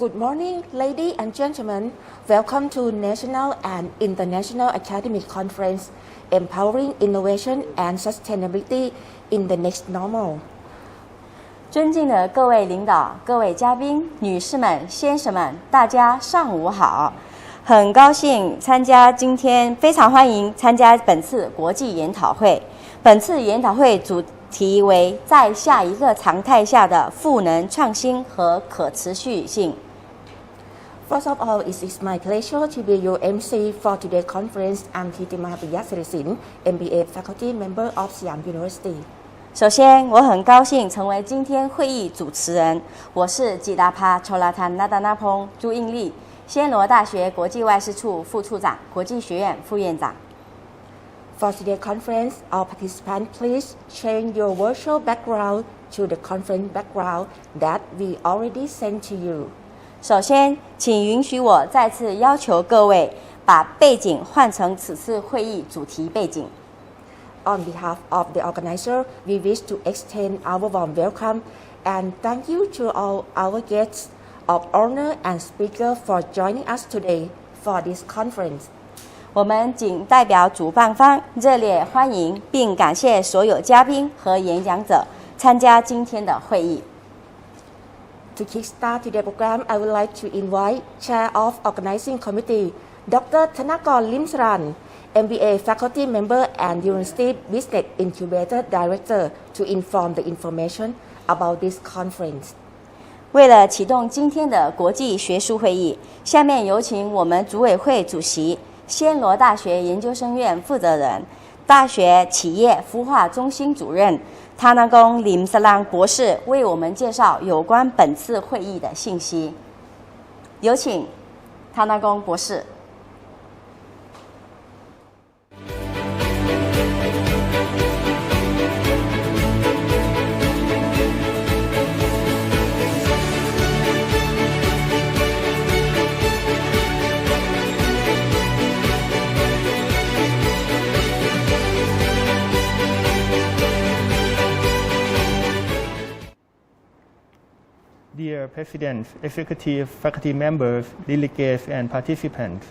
Good morning, ladies and gentlemen. Welcome to National and International Academic Conference, Empowering Innovation and Sustainability in the Next Normal. 尊敬的各位领导、各位嘉宾、女士们、先生们，大家上午好！很高兴非常欢迎参加本次国际研讨会。本次研讨会主题为在下一个常态下的赋能创新和可持续性。First of all, it is my pleasure to be your MC for today's conference. I'm Mba Siam, MBA faculty member of Siam University. 首先，我很高兴成为今天会议主持人。我是吉达帕乔拉坦纳达纳蓬朱印利，暹罗大学国际外事处副处长、国际学院副院长。For today's conference, all participants please change your virtual background to the conference background that we already sent to you. 首先，请允许我再次要求各位把背景换成此次会议主题背景。On behalf of the organizer, we wish to extend our warm welcome and thank you to all our guests of honor and speakers for joining us today for this conference. 我们仅代表主办方热烈欢迎并感谢所有嘉宾和演讲者参加今天的会议。To kickstart today's program, I would like to invite Chair of Organizing Committee, Dr. Thanakon Limsaran, MBA faculty member and University Business Incubator Director, to inform the information about this conference. 为了启动今天的国际学术会议，下面有请我们组委会主席、暹罗大学研究生院负责人、大学企业孵化中心主任塔纳贡林萨朗博士为我们介绍有关本次会议的信息。有请塔纳贡博士。Dear President, Executive Faculty Members, Delegates, and Participants,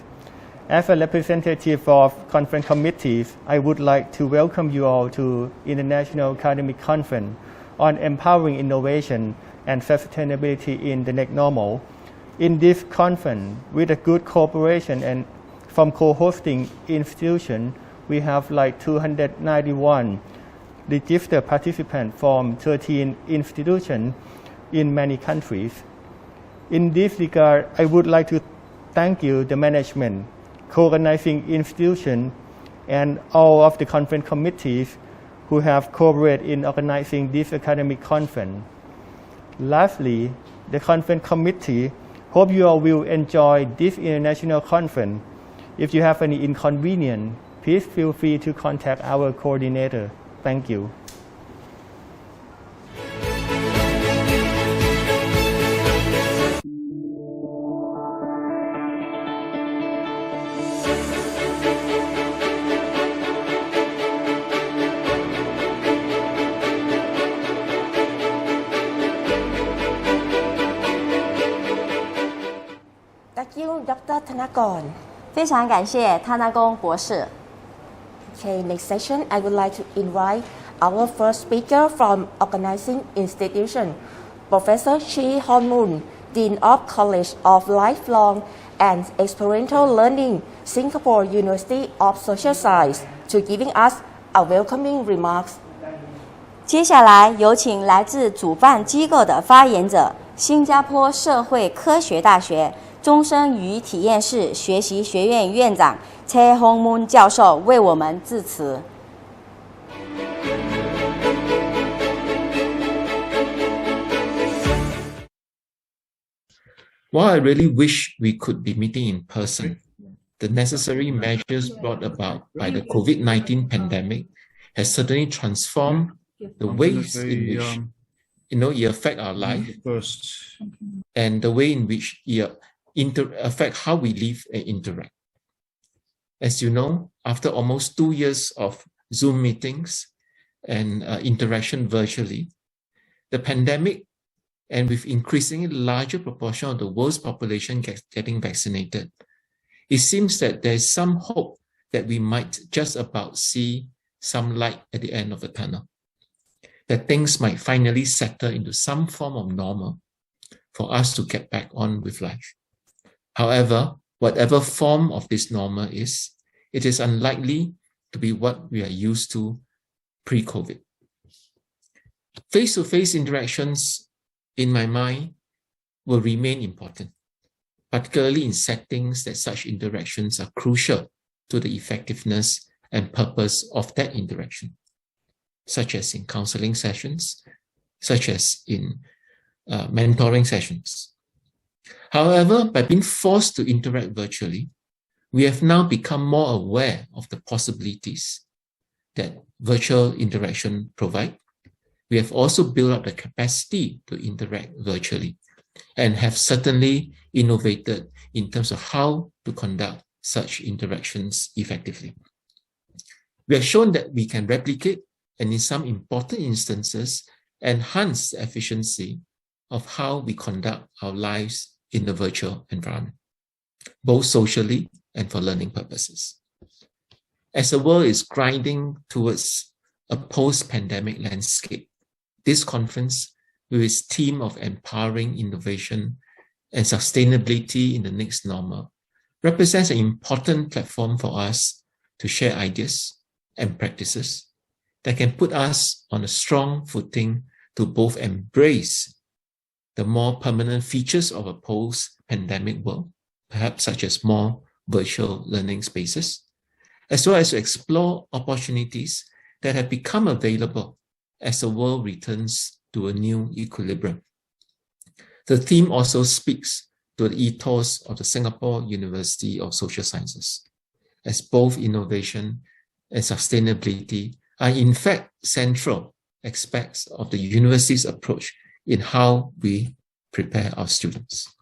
as a representative of conference committees, I would like to welcome you all to International Academic Conference on Empowering Innovation and Sustainability in the Next Normal. In this conference, with a good cooperation and from co-hosting institutions, we have like 291 registered participants from 13 institutions in many countries. In this regard, I would like to thank you, the management, co-organizing institution, and all of the conference committees who have cooperated in organizing this academic conference. Lastly, the conference committee hope you all will enjoy this international conference. If you have any inconvenience, please feel free to contact our coordinator. Thank you. Thank you, Dr. Thanakon. 非常感谢塔纳贡博士。Okay, next session, I would like to invite our first speaker from Organizing Institution, Professor Chi Hon-moon, Dean of College of Lifelong and Experiential Learning, Singapore University of Social Science, to giving us a welcoming remarks. 接下来有请来自主办机构的发言者，新加坡社会科学大学终身与体验式学习学院院长车洪木教授为我们致辞。While I really wish we could be meeting in person, the necessary measures brought about by the COVID-19 pandemic has certainly transformed the ways in which it affects our life and the way in which it affect how we live and interact. As you know, after almost 2 years of Zoom meetings and interaction virtually, the pandemic and with increasingly larger proportion of the world's population getting vaccinated, it seems that there is some hope that we might just about see some light at the end of the tunnel, that things might finally settle into some form of normal for us to get back on with life. However, whatever form of this normal is, it is unlikely to be what we are used to pre-COVID. Face-to-face interactions, in my mind, will remain important, particularly in settings that such interactions are crucial to the effectiveness and purpose of that interaction, such as in counseling sessions, such as in mentoring sessions. However, by being forced to interact virtually, we have now become more aware of the possibilities that virtual interaction provide. We have also built up the capacity to interact virtually and have certainly innovated in terms of how to conduct such interactions effectively. We have shown that we can replicate and in some important instances, enhance the efficiency of how we conduct our lives in the virtual environment, both socially and for learning purposes. As the world is grinding towards a post-pandemic landscape, this conference, with its theme of empowering innovation and sustainability in the next normal, represents an important platform for us to share ideas and practices that can put us on a strong footing to both embrace the more permanent features of a post-pandemic world, perhaps such as more virtual learning spaces, as well as to explore opportunities that have become available as the world returns to a new equilibrium. The theme also speaks to the ethos of the Singapore University of Social Sciences, as both innovation and sustainability are in fact central aspects of the university's approach in how we prepare our students.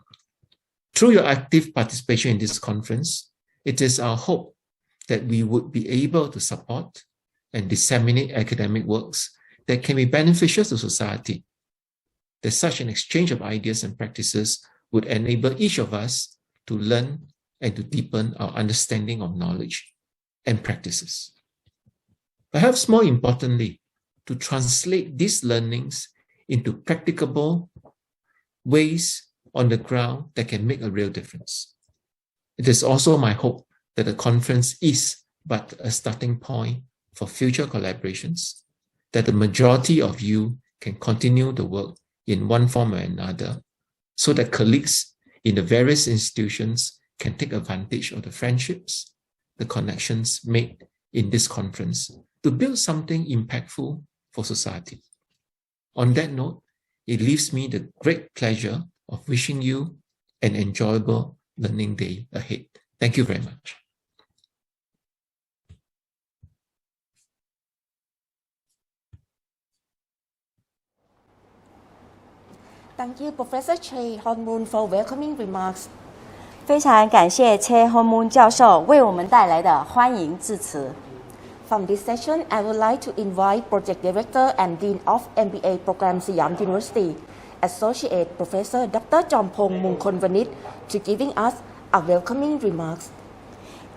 Through your active participation in this conference, it is our hope that we would be able to support and disseminate academic works that can be beneficial to society, that such an exchange of ideas and practices would enable each of us to learn and to deepen our understanding of knowledge and practices. Perhaps more importantly, to translate these learnings into practicable ways on the ground that can make a real difference. It is also my hope that the conference is but a starting point for future collaborations, that the majority of you can continue the work in one form or another, so that colleagues in the various institutions can take advantage of the friendships, the connections made in this conference to build something impactful for society. On that note, it leaves me the great pleasure of wishing you an enjoyable learning day ahead. Thank you very much. Thank you, Professor Choi Hon-moon, for welcoming remarks. 非常感谢车洪木教授为我们带来的欢迎致辞。From this session, I would like to invite Project Director and Dean of MBA Program Siam University, Associate Professor Dr. Jompong Mungkonvanit, to giving us a welcoming remarks.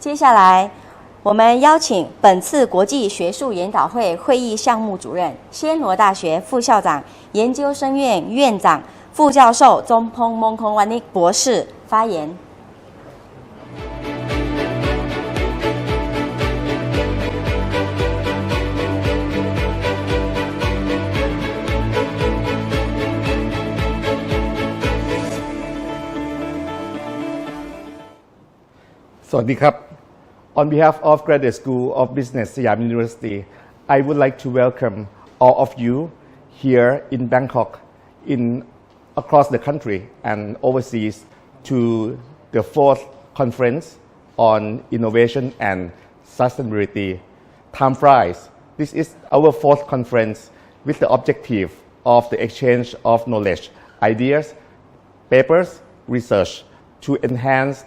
接下来，我们邀请本次国际学术研讨会会议项目主任、暹罗大学副校长、研究生院院长、副教授宗鹏蒙空万尼博士发言。สวัสดีครับ On behalf of Graduate School of Business Siam University, I would like to welcome all of you here in Bangkok, across the country and overseas to the 4th Conference on Innovation and Sustainability. Time flies. This is our 4th conference with the objective of the exchange of knowledge, ideas, papers, research to enhance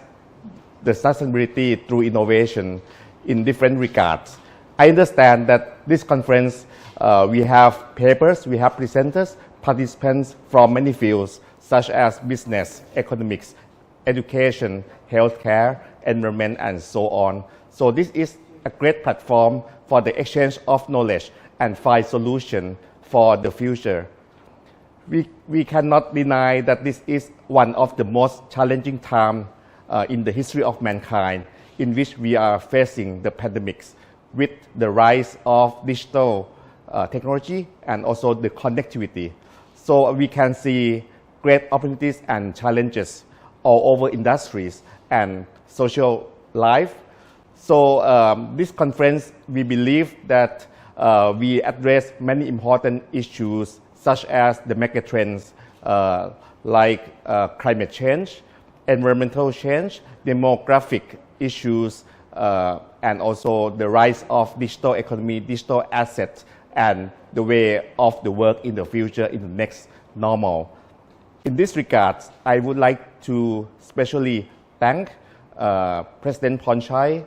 the sustainability through innovation in different regards. I understand that this conference, we have papers, we have presenters, participants from many fields, such as business, economics, education, healthcare, environment, and so on. So this is a great platform for the exchange of knowledge and find solutions for the future. We cannot deny that this is one of the most challenging times in the history of mankind, in which we are facing the pandemics with the rise of digital technology and also the connectivity. So we can see great opportunities and challenges all over industries and social life. So this conference, we believe that we address many important issues such as the megatrends like climate change, environmental change, demographic issues, and also the rise of digital economy, digital assets, and the way of the work in the future in the next normal. In this regard, I would like to especially thank President Pornchai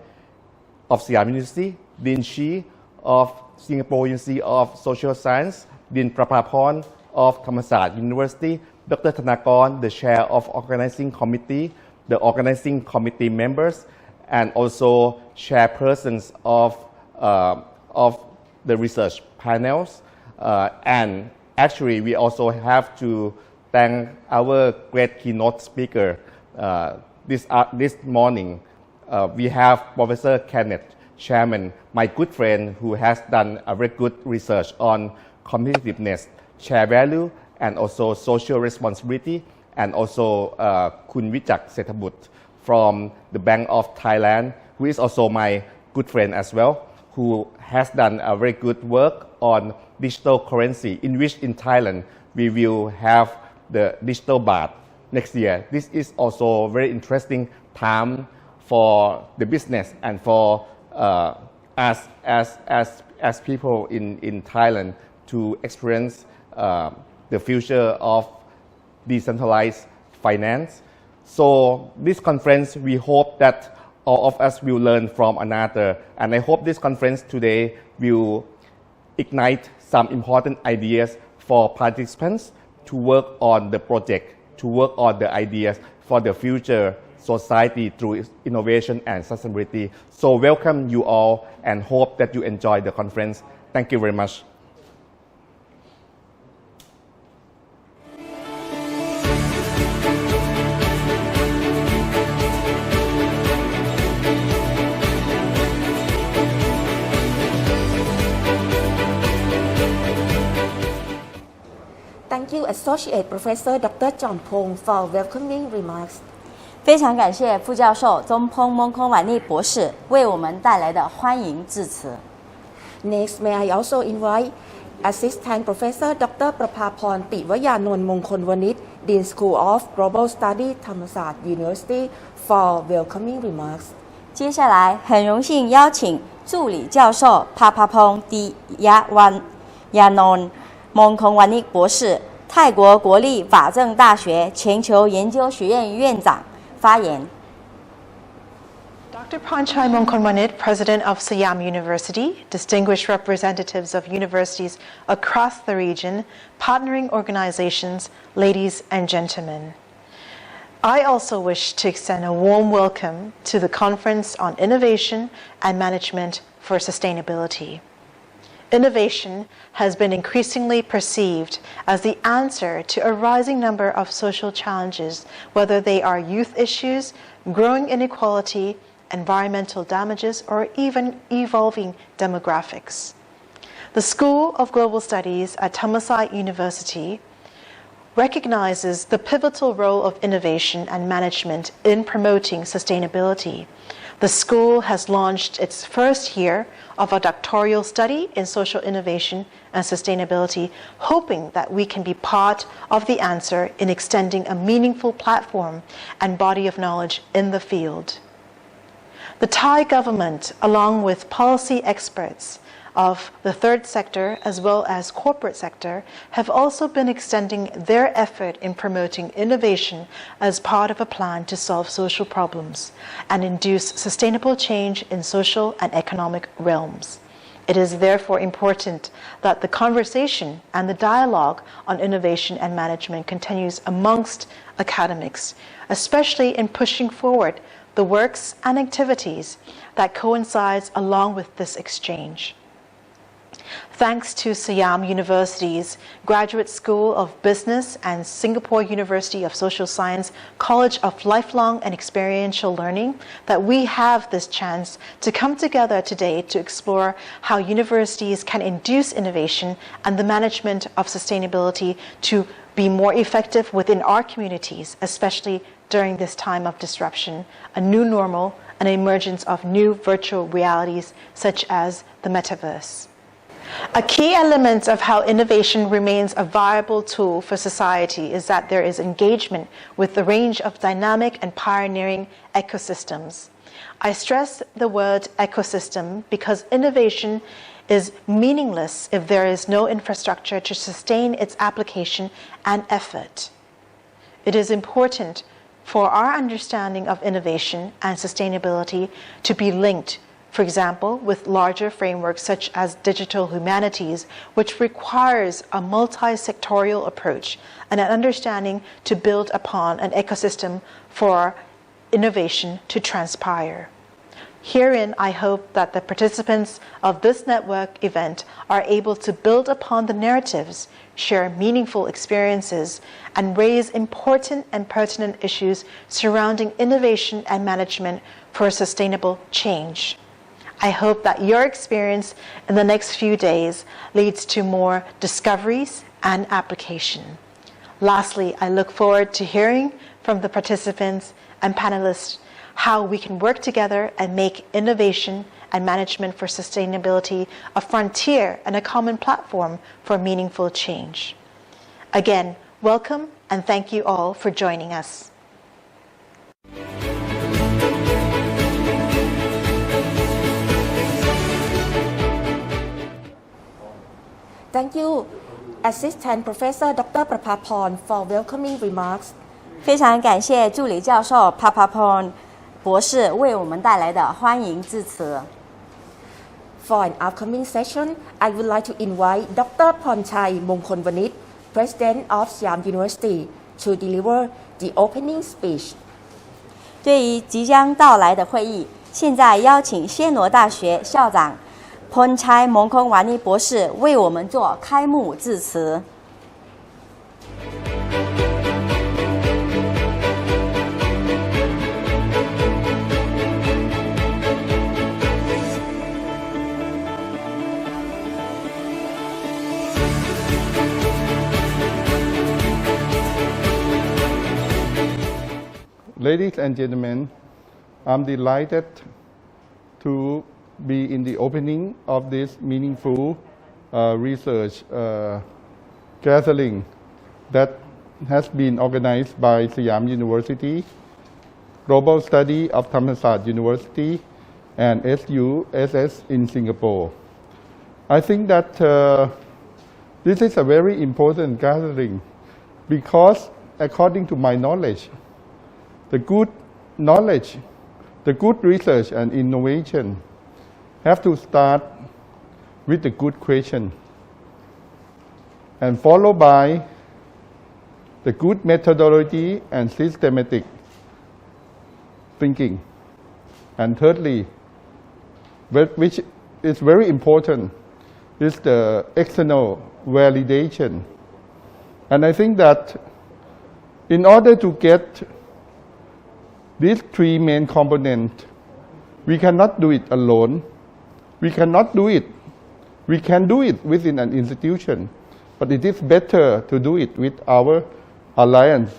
of Siam University, Dean Shi of Singapore University of Social Science, Dean Prapaporn of Thammasat University, Dr. Thanakon, the Chair of Organizing Committee, the Organizing Committee members, and also chairpersons of the research panels. And actually, we also have to thank our great keynote speaker. This morning, we have Professor Kenneth Chairman, my good friend, who has done a very good research on competitiveness, share value, and also social responsibility, and also Kun Wichak Sethabut from the Bank of Thailand, who is also my good friend as well, who has done a very good work on digital currency, in which in Thailand we will have the digital baht next year. This is also a very interesting time for the business and for us as people in Thailand to experience the future of decentralized finance. So this conference, we hope that all of us will learn from another, and I hope this conference today will ignite some important ideas for participants to work on the project, to work on the ideas for the future society through innovation and sustainability. So welcome you all and hope that you enjoy the conference. Thank you very much. Thank you, Associate Professor Dr. John Pong, for welcoming remarks. 非常感谢副教授宗蓬蒙空瓦尼博士为我们带来的欢迎致辞。Next, may I also invite Assistant Professor Dr. Prapaporn Tiwayanon Mongkonwanit, Dean School of Global Studies, Thammasat University, for welcoming remarks. 接下来，很荣幸邀请助理教授帕帕蓬蒂亚诺蒙空瓦尼博士，泰国国立法政大学全球研究学院院长发言。Dr. Pornchai Mongkonwanit, President of Siam University, distinguished representatives of universities across the region, partnering organizations, ladies and gentlemen. I also wish to extend a warm welcome to the Conference on Innovation and Management for Sustainability. Innovation has been increasingly perceived as the answer to a rising number of social challenges, whether they are youth issues, growing inequality, environmental damages, or even evolving demographics. The School of Global Studies at Thammasat University recognizes the pivotal role of innovation and management in promoting sustainability. The school has launched its first year of a doctoral study in social innovation and sustainability, hoping that we can be part of the answer in extending a meaningful platform and body of knowledge in the field. The Thai government, along with policy experts of the third sector as well as corporate sector, have also been extending their effort in promoting innovation as part of a plan to solve social problems and induce sustainable change in social and economic realms. It is therefore important that the conversation and the dialogue on innovation and management continues amongst academics, especially in pushing forward the works and activities that coincides along with this exchange. Thanks to Siam University's Graduate School of Business and Singapore University of Social Science College of Lifelong and Experiential Learning that we have this chance to come together today to explore how universities can induce innovation and the management of sustainability to be more effective within our communities, especially during this time of disruption, a new normal, and an emergence of new virtual realities such as the metaverse. A key element of how innovation remains a viable tool for society is that there is engagement with the range of dynamic and pioneering ecosystems. I stress the word ecosystem because innovation is meaningless if there is no infrastructure to sustain its application and effort. It is important for our understanding of innovation and sustainability to be linked, for example, with larger frameworks such as digital humanities, which requires a multi-sectorial approach and an understanding to build upon an ecosystem for innovation to transpire. Herein, I hope that the participants of this network event are able to build upon the narratives, share meaningful experiences, and raise important and pertinent issues surrounding innovation and management for sustainable change. I hope that your experience in the next few days leads to more discoveries and application. Lastly, I look forward to hearing from the participants and panelists how we can work together and make innovation and management for sustainability a frontier and a common platform for meaningful change. Again, welcome and thank you all for joining us. Thank you, Assistant Professor Dr. Prapaporn for welcoming remarks. 非常感谢助理教授 Prapaporn 博士为我们带来的欢迎致辞。For an upcoming session, I would like to invite Dr. Ponchai Mongkonvanit, President of Siam University, to deliver the opening speech. 对于即将到来的会议，现在邀请暹罗大学校长 Ponchai Mongkonvanit 博士为我们做开幕致辞。Ladies and gentlemen, I'm delighted to be in the opening of this meaningful research gathering that has been organized by Siam University, Global Study of Thammasat University, and SUSS in Singapore. I think that this is a very important gathering because, according to my knowledge, the good knowledge, the good research and innovation have to start with the good question and followed by the good methodology and systematic thinking. And thirdly, which is very important, is the external validation. And I think that in order to get these three main components, we cannot do it alone. We cannot do it. We can do it within an institution, but it is better to do it with our alliance.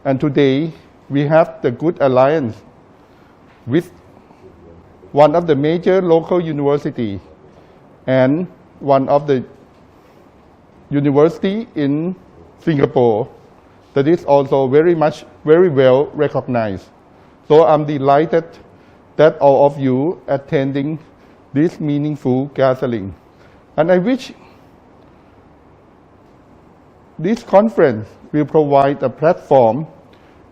And today, we have the good alliance with one of the major local universities and one of the university in Singapore that is also very well recognized. So I'm delighted that all of you attending this meaningful gathering. And I wish this conference will provide a platform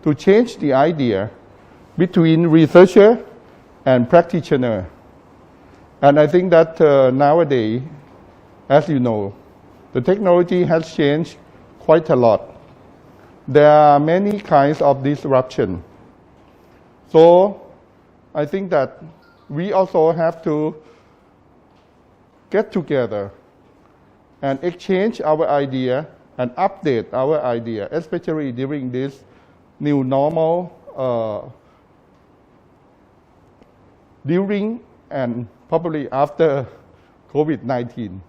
to change the idea between researcher and practitioner. And I think that nowadays, as you know, the technology has changed quite a lot. There are many kinds of disruption. So I think that we also have to get together and exchange our idea and update our idea, especially during this new normal, during and probably after COVID-19.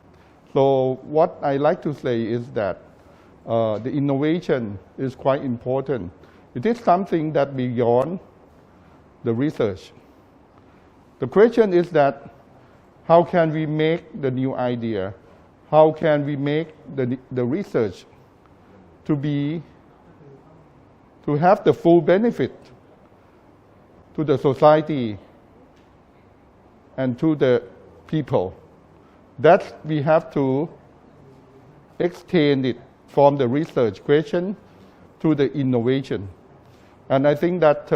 So what I like to say is that the innovation is quite important. It is something that beyond the research. The question is that how can we make the new idea? How can we make the research to have the full benefit to the society and to the people? That we have to extend it from the research question to the innovation. And I think that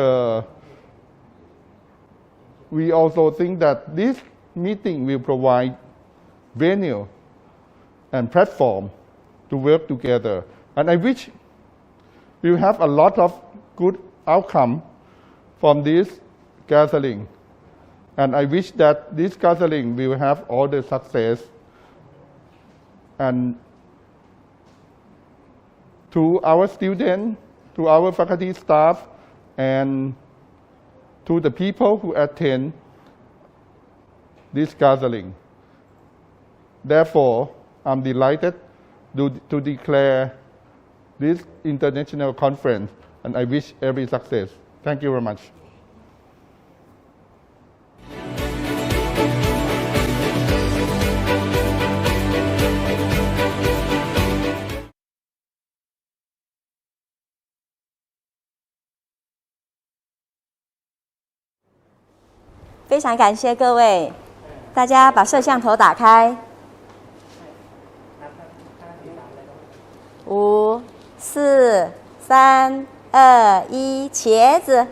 we also think that this meeting will provide venue and platform to work together. And I wish we will have a lot of good outcome from this gathering. And I wish that this gathering will have all the success. And to our students, to our faculty staff, and to the people who attend this gathering. Therefore, I'm delighted to declare this international conference, and I wish every success. Thank you very much. "非常感谢各位，大家把摄像头打开。5、4、3、2、1，茄子。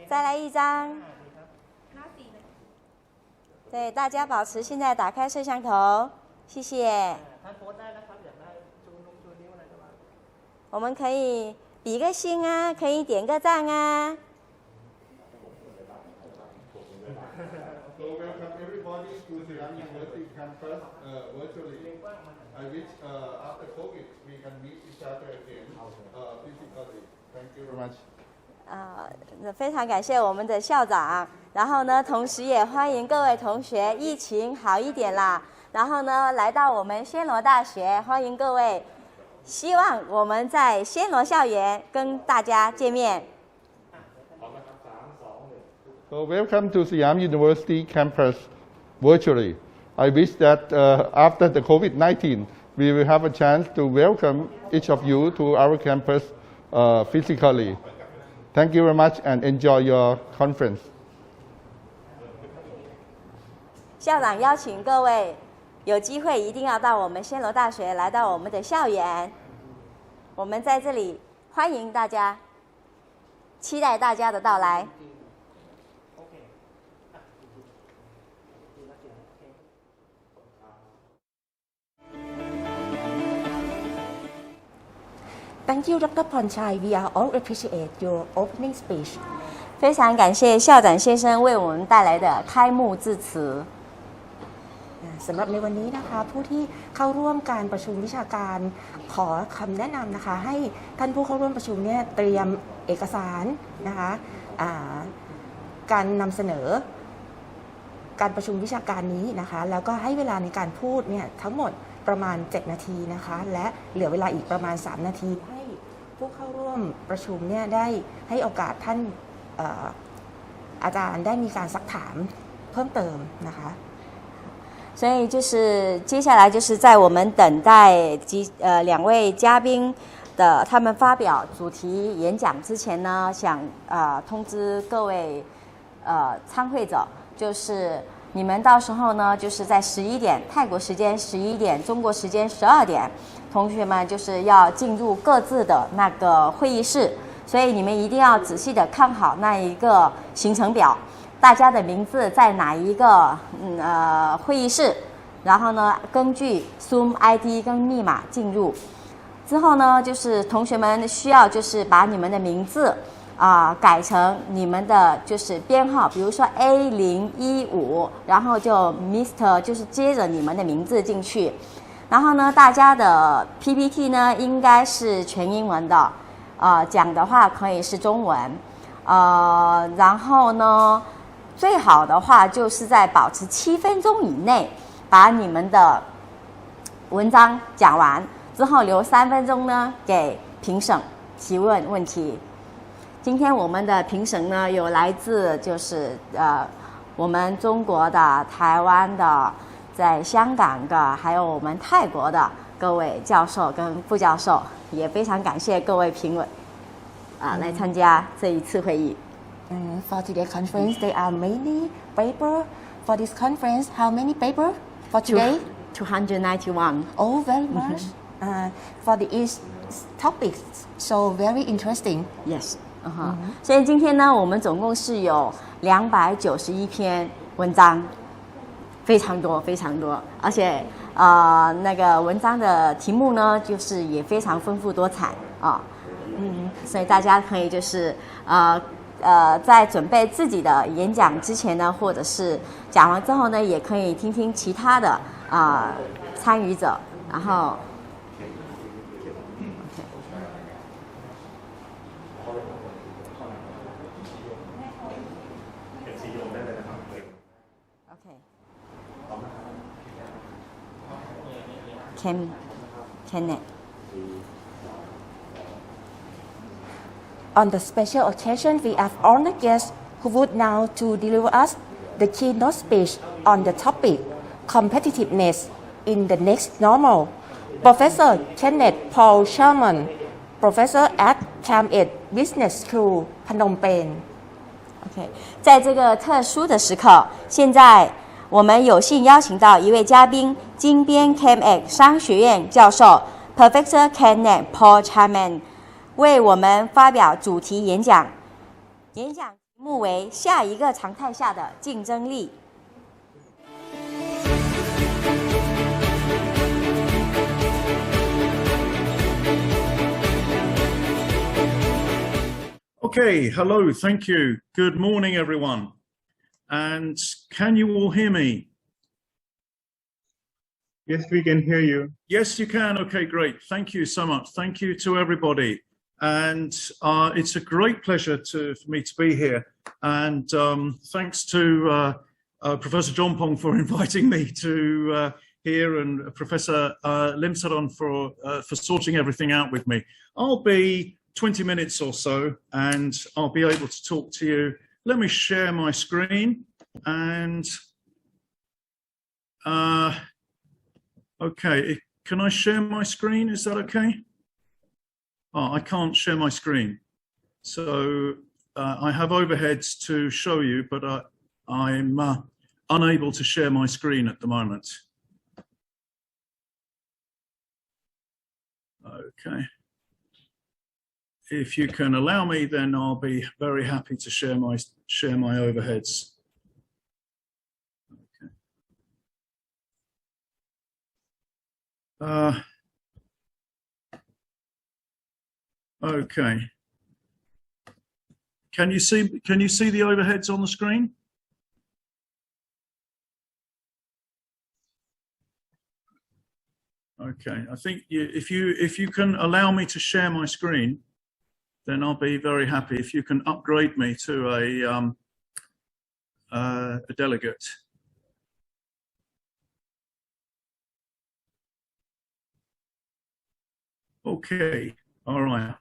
再来一张。对，大家保持现在打开摄像头，谢谢。我们可以比个心啊，可以点个赞啊。So welcome everybody to Siam University campus virtually. I wish after COVID we can meet each other again physically. Thank you very much. 非常感谢我们的校长，然后呢，同时也欢迎各位同学，疫情好一点啦，然后呢，来到我们暹罗大学，欢迎各位，希望我们在暹罗校园跟大家见面。So welcome to Siam University campus virtually. I wish that after the COVID-19, we will have a chance to welcome each of you to our campus physically. Thank you very much and enjoy your conference. 校长邀请各位，有机会一定要到我们暹罗大学，来到我们的校园。我们在这里欢迎大家，期待大家的到来。Thank you, Dr. Ponchai. We are all appreciate your opening speech. 非常感谢校长先生为我们带来的开幕致辞。สำหรับในวันนี้นะคะผู้ที่เข้าร่วมการประชุมวิชาการขอคำแนะนำนะคะให้ท่านผู้เข้าร่วมประชุมเนี่ยเตรียมเอกสารนะคะการนำเสนอการประชุมวิชาการนี้นะคะแล้วก็ให้เวลาในการพูดเนี่ยทั้งหมดประมาณ7นาทีนะคะและเหลือเวลาอีกประมาณ3นาทีให้ผู้เข้าร่วมประชุมเนี่ยได้ให้โอกาสท่านอาจารย์ได้มีการซักถามเพิ่มเติมนะคะ所以就是接下来就是在我们等待两位嘉宾的他们发表主题演讲之前呢，想通知各位参会者，就是你们到时候呢，就是在11点，泰国时间11点，中国时间12点，同学们就是要进入各自的那个会议室，所以你们一定要仔细的看好那一个行程表，大家的名字在哪一个会议室，然后呢，根据 Zoom ID 跟密码进入。之后呢，就是同学们需要就是把你们的名字改成你们的就是编号，比如说 A015，然后就 Mr 就是接着你们的名字进去。然后呢，大家的 PPT 呢应该是全英文的，讲的话可以是中文，然后呢，最好的话就是在保持7分钟以内把你们的文章讲完。之后留3分钟呢给评审提问问题。今天我们的评审呢有来自就是我们中国的、台湾的、在香港的，还有我们泰国的各位教授跟副教授，也非常感谢各位评委来参加这一次会议。For today's conference, there are many papers. For this conference, how many papers for today? 291. Oh, very much. For the each topic, so very interesting. Yes. 所以今天呢，我们总共是有291篇文章，非常多，非常多，而且那个文章的题目呢，就是也非常丰富多彩所以大家可以就是在准备自己的演讲之前呢，或者是讲完之后呢，也可以听听其他的参与者，然后。Kenneth. On the special occasion, we have honored guests who would now to deliver us the keynote speech on the topic competitiveness in the next normal. Professor Kenneth Paul Sherman, Professor at Keynote Business School, Phnom Penh. OK， 在这个特殊的时刻，现在我们有幸邀请到一位嘉宾，金边 Keynote 商学院教授 Professor Kenneth Paul Sherman 为我们发表主题演讲。演讲题目为“下一个常态下的竞争力”。Okay, hello, thank you. Good morning, everyone. And can you all hear me? Yes, we can hear you. Yes, you can. Okay, great. Thank you so much. Thank you to everybody. And it's a great pleasure for me to be here. And thanks to Professor John Pong for inviting me to here, and Professor Lim Saron for sorting everything out with me. I'll be 20 minutes or so, and I'll be able to talk to you. Let me share my screen. And okay, can I share my screen? Is that okay? Oh, I can't share my screen. So I have overheads to show you, but I'm unable to share my screen at the moment. Okay. If you can allow me, then I'll be very happy to share my overheads. Okay. Okay. Can you see the overheads on the screen? Okay. I think if you can allow me to share my screen, then I'll be very happy. If you can upgrade me to a delegate. Okay, all right.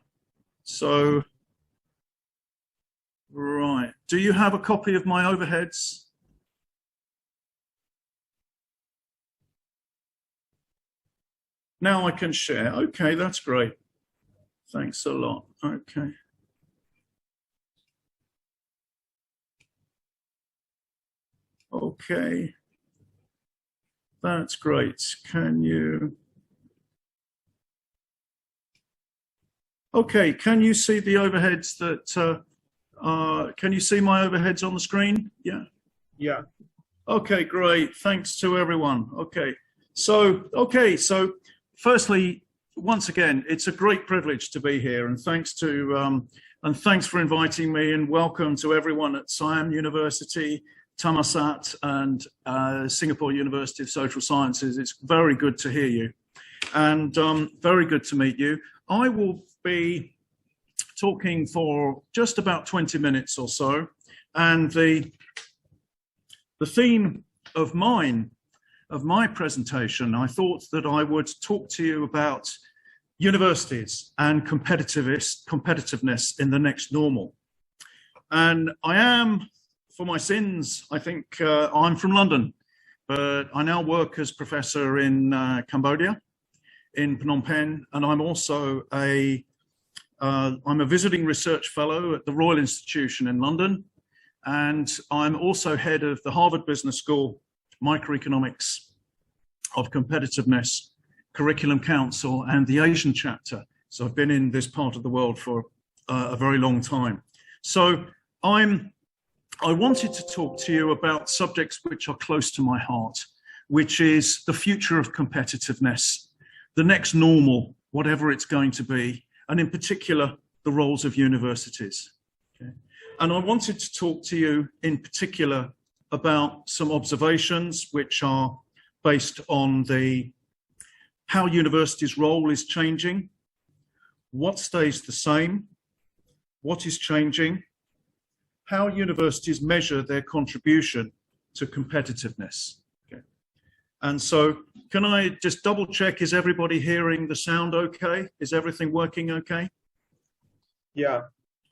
So, right. Do you have a copy of my overheads? Now I can share. Okay, that's great. Thanks a lot. Okay. Okay. That's great. Okay, can you see the overheads can you see my overheads on the screen? Yeah. Yeah. Okay, great. Thanks to everyone. Okay. So firstly, once again, it's a great privilege to be here, and thanks for inviting me, and welcome to everyone at Siam University, Thammasat, and Singapore University of Social Sciences. It's very good to hear you, and very good to meet you. I will be talking for just about 20 minutes or so, and the theme of my presentation, I thought that I would talk to you about universities and competitiveness in the next normal. And I am, for my sins, I think I'm from London, but I now work as professor in Cambodia, in Phnom Penh, and I'm also I'm a visiting research fellow at the Royal Institution in London, and I'm also head of the Harvard Business School Microeconomics of Competitiveness Curriculum Council and the Asian chapter. So I've been in this part of the world for a very long time. So I wanted to talk to you about subjects which are close to my heart, which is the future of competitiveness, the next normal, whatever it's going to be, and in particular, the roles of universities. Okay. And I wanted to talk to you in particular about some observations which are based on how universities' role is changing, what stays the same, what is changing, how universities measure their contribution to competitiveness. Okay. And so can I just double check, is everybody hearing the sound okay? Is everything working okay? Yeah.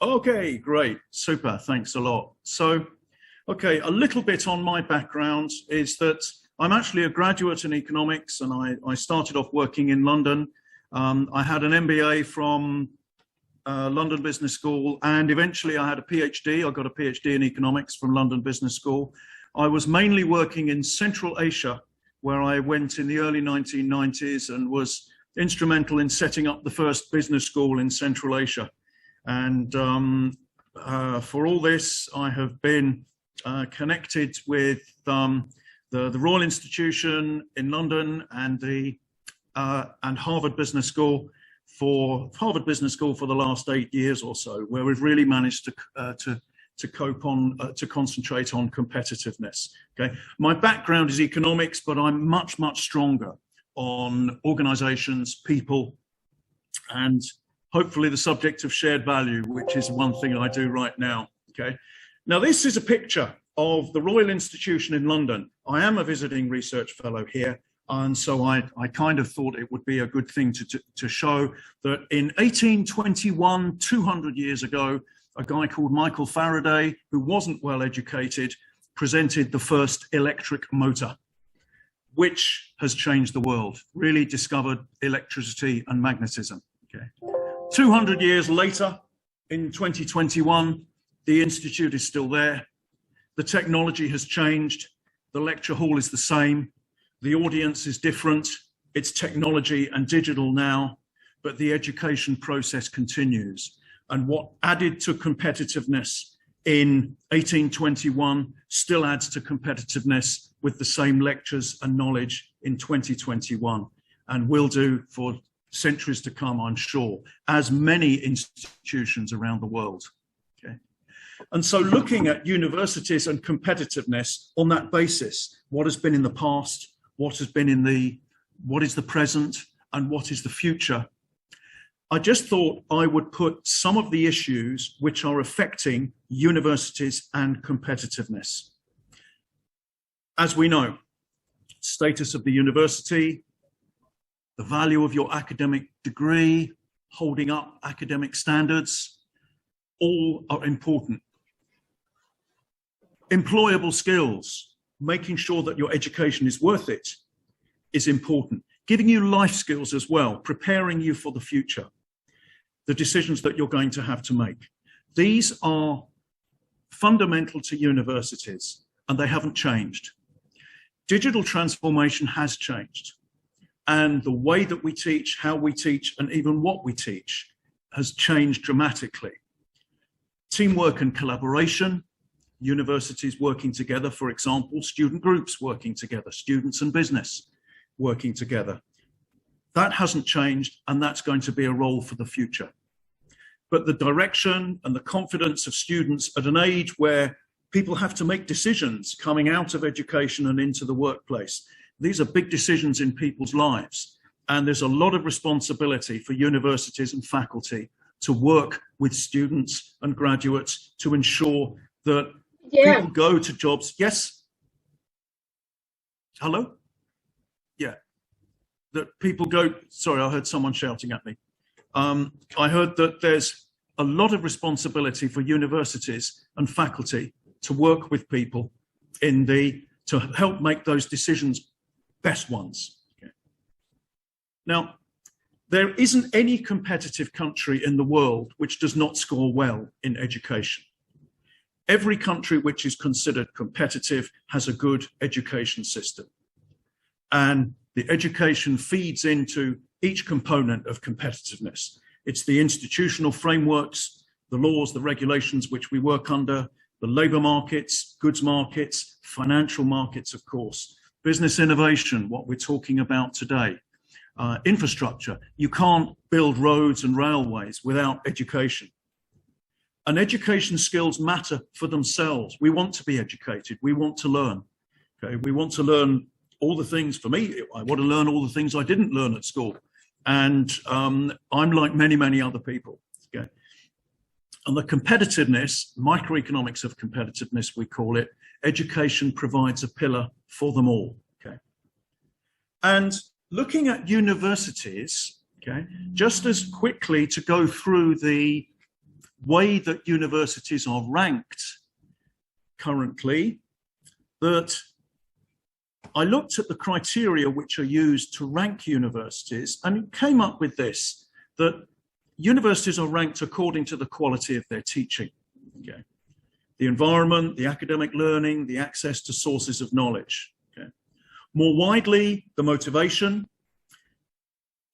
Okay, great, super, thanks a lot. So, okay, a little bit on my background is that I'm actually a graduate in economics, and I started off working in London. I had an MBA from London Business School, and eventually I had a PhD. I got a PhD in economics from London Business School. I was mainly working in Central Asia, where I went in the early 1990s and was instrumental in setting up the first business school in Central Asia. And for all this, I have been connected with the Royal Institution in London and Harvard Business School for the last 8 years or so, where we've really managed to concentrate on competitiveness. Okay, my background is economics, but I'm much stronger on organizations, people, and hopefully the subject of shared value, which is one thing I do right now. Okay, now this is a picture of the Royal Institution in London. I am a visiting research fellow here, and so I kind of thought it would be a good thing to show that in 1821, 200 years ago, a guy called Michael Faraday, who wasn't well educated, presented the first electric motor, which has changed the world, really discovered electricity and magnetism. Okay. 200 years later, in 2021, the Institute is still there. The technology has changed. The lecture hall is the same. The audience is different. It's technology and digital now, but the education process continues. And what added to competitiveness in 1821 still adds to competitiveness with the same lectures and knowledge in 2021, and will do for centuries to come, I'm sure, as many institutions around the world. Okay. And so looking at universities and competitiveness on that basis, what has been in the past, what is the present, and what is the future, I just thought I would put some of the issues which are affecting universities and competitiveness. As we know, status of the university, the value of your academic degree, holding up academic standards, all are important. Employable skills, making sure that your education is worth it, is important. Giving you life skills as well, preparing you for the future, the decisions that you're going to have to make. These are fundamental to universities, and they haven't changed. Digital transformation has changed, and the way that we teach, how we teach, and even what we teach has changed dramatically. Teamwork and collaboration, universities working together, for example, student groups working together, students and business working together. That hasn't changed, and that's going to be a role for the future. But the direction and the confidence of students at an age where people have to make decisions coming out of education and into the workplace, these are big decisions in people's lives. And there's a lot of responsibility for universities and faculty to work with students and graduates to ensure that people go to jobs. Yes? Hello? Yeah. That people go, sorry, I heard someone shouting at me. I heard that there's a lot of responsibility for universities and faculty to work with people to help make those decisions best ones. Okay. Now, there isn't any competitive country in the world which does not score well in education. Every country which is considered competitive has a good education system. And the education feeds into each component of competitiveness. It's the institutional frameworks, the laws, the regulations which we work under, the labor markets, goods markets, financial markets, of course, business innovation, what we're talking about today, infrastructure. You can't build roads and railways without education. And education skills matter for themselves. We want to be educated. We want to learn. Okay? We want to learn all the things. For me, I want to learn all the things I didn't learn at school. And I'm like many, many other people. Okay? And the competitiveness, microeconomics of competitiveness, we call it, education provides a pillar for them all. Okay? And looking at universities, okay, just as quickly to go through the way that universities are ranked currently, that I looked at the criteria which are used to rank universities and came up with this, that universities are ranked according to the quality of their teaching. Okay? The environment, the academic learning, the access to sources of knowledge. Okay? More widely, the motivation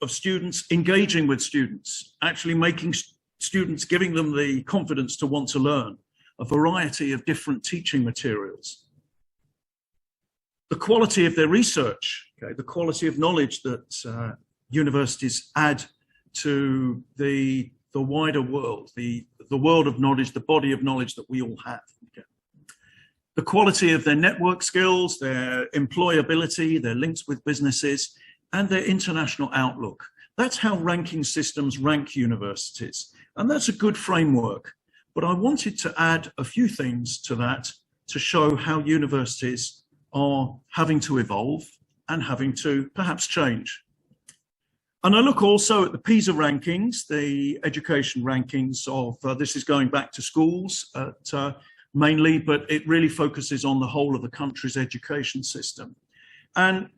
of students, engaging with students, actually making students, giving them the confidence to want to learn, a variety of different teaching materials. The quality of their research, okay, the quality of knowledge that universities add to the wider world, the world of knowledge, the body of knowledge that we all have. Okay. The quality of their network skills, their employability, their links with businesses, and their international outlook. That's how ranking systems rank universities. And that's a good framework. But I wanted to add a few things to that to show how universities are having to evolve and having to perhaps change. And I look also at the Pisa rankings, the education rankings of, this is going back to schools mainly, but it really focuses on the whole of the country's education system. And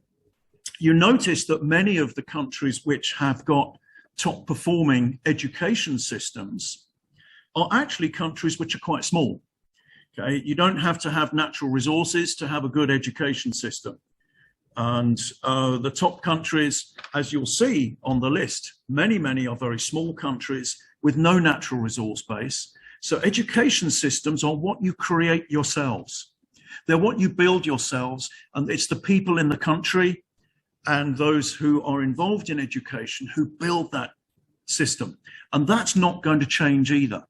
you notice that many of the countries which have got top performing education systems are actually countries which are quite small. Okay? You don't have to have natural resources to have a good education system. And the top countries, as you'll see on the list, many are very small countries with no natural resource base. So education systems are what you create yourselves. They're what you build yourselves, and it's the people in the country and those who are involved in education who build that system. And that's not going to change either.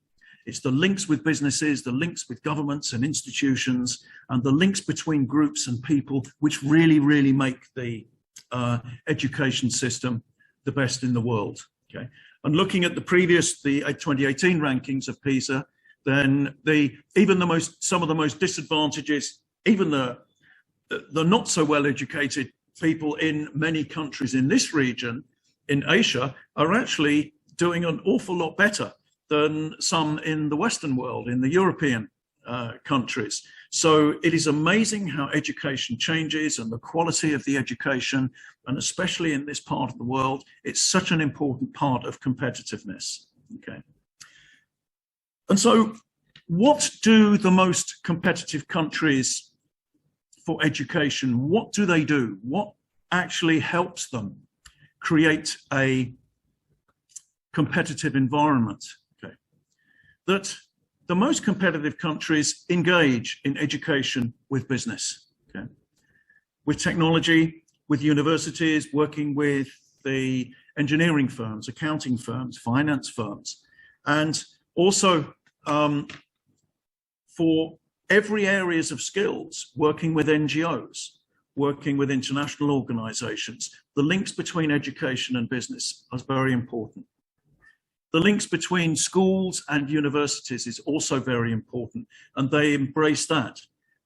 It's the links with businesses, the links with governments and institutions, and the links between groups and people which really make the education system the best in the world. Okay? And looking at the 2018 rankings of PISA, then some of the most disadvantages, even the not so well educated people in many countries in this region, in Asia, are actually doing an awful lot better than some in the Western world, in the European countries. So it is amazing how education changes and the quality of the education, and especially in this part of the world, it's such an important part of competitiveness. Okay. And so what do the most competitive countries for education, what do they do? What actually helps them create a competitive environment? Okay. That the most competitive countries engage in education with business, okay, with technology, with universities, working with the engineering firms, accounting firms, finance firms, and also for every areas of skills, working with NGOs, working with international organizations. The links between education and business are very important. The links between schools and universities is also very important, and they embrace that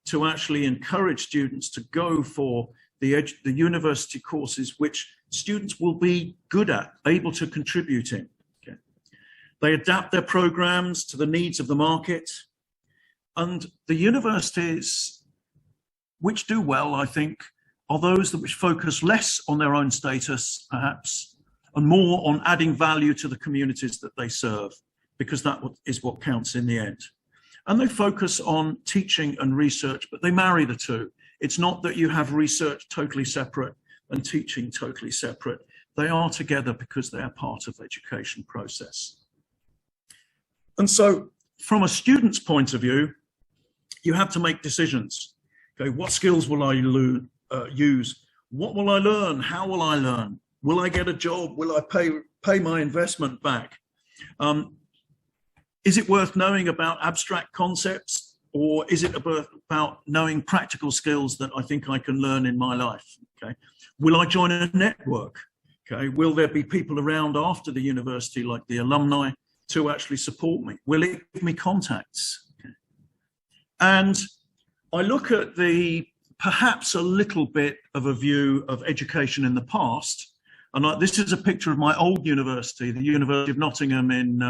to actually encourage students to go for the university courses which students will be good at, able to contribute in. Okay. They adapt their programs to the needs of the market, and the universities which do well, I think, are those that which focus less on their own status, perhaps, and more on adding value to the communities that they serve, because that is what counts in the end. And they focus on teaching and research, but they marry the two. It's not that you have research totally separate and teaching totally separate. They are together because they are part of the education process. And so from a student's point of view, you have to make decisions. Okay, what skills will I use? What will I learn? How will I learn? Will I get a job? Will I pay my investment back? Is it worth knowing about abstract concepts, or is it about knowing practical skills that I think I can learn in my life? Okay. Will I join a network? Okay. Will there be people around after the university, like the alumni, to actually support me? Will it give me contacts? Okay. And I look at perhaps a little bit of a view of education in the past. And this is a picture of my old university, the University of Nottingham in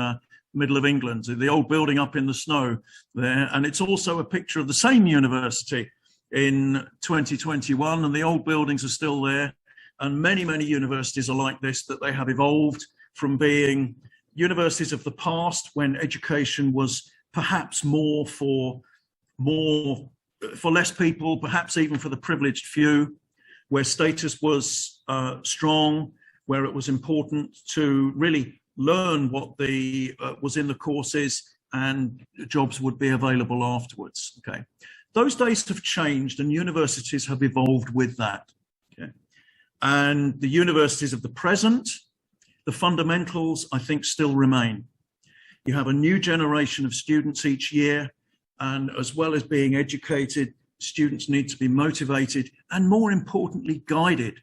middle of England, the old building up in the snow there. And it's also a picture of the same university in 2021, and the old buildings are still there. And many, many universities are like this, that they have evolved from being universities of the past, when education was perhaps more for less people, perhaps even for the privileged few, where status was strong, where it was important to really learn what was in the courses, and jobs would be available afterwards. Okay, those days have changed, and universities have evolved with that. Okay, and the universities of the present, the fundamentals, I think, still remain. You have a new generation of students each year, and as well as being educated, students need to be motivated and, more importantly, guided